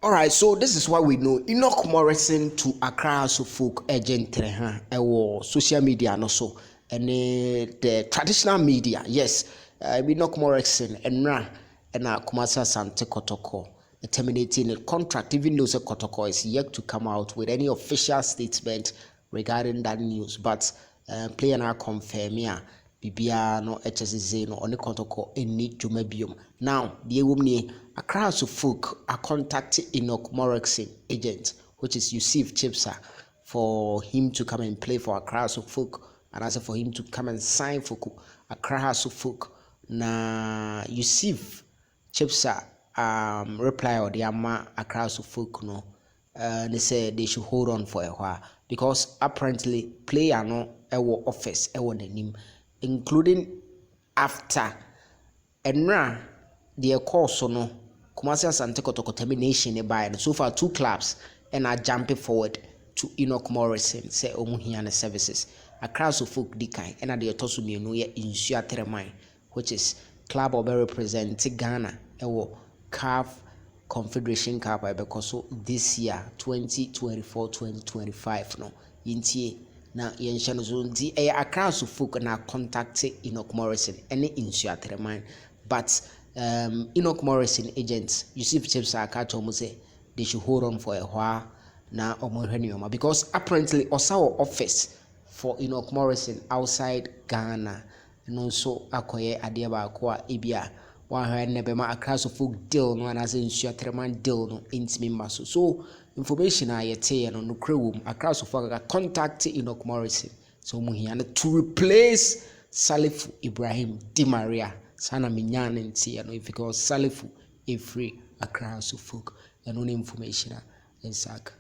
All right, so this is what we know. Enoch Morrison to Accra so folk agent ewo social media no so and the traditional media. Yes, Enoch Morrison and Kumasa Sante Kotoko terminating a contract, even though the Kotoko is yet to come out with any official statement regarding that news. But player now confirm here. Bibia no HSZ no on the Kotoko any Jumebium. Now, the woman Accra so folk are contacting Enoch Morrison agent, which is Yusuf Chipsa, for him to come and play for Accra so folk, and also for him to come and sign for Accra so folk. Na Yusuf Chipsa reply or the ama Accra so folk no. They said they should hold on for a while because apparently player no ewo office ewo nanim, including after enra the course no Kumasi Asante Kotoko termination by so far two clubs and are jumping forward to Enoch Morrison say omuhiane services across of folk dikai and at the tosu mienu ye insua teremine, which is club or represent Ghana ewo CAF Confederation Cup because so this year 2024-2025 no yintie na yensha no so nti across of folk na contact Enoch Morrison any insua teremine. But Enoch Morrison agents, Yusuf Chips are catch almost say they should hold on for a while now or because apparently also office for Enoch Morrison outside Ghana and also akoye adiaba kwa ibia one nebema across of folk deal no and as in Shatterman deal no intimi maso. So information I yete no crewum across of folk contact Enoch Morrison so muhiana to replace Salifu Ibrahim Di Maria. Sana minyane nti ano because Salifu every Accra so folk and no information and sack.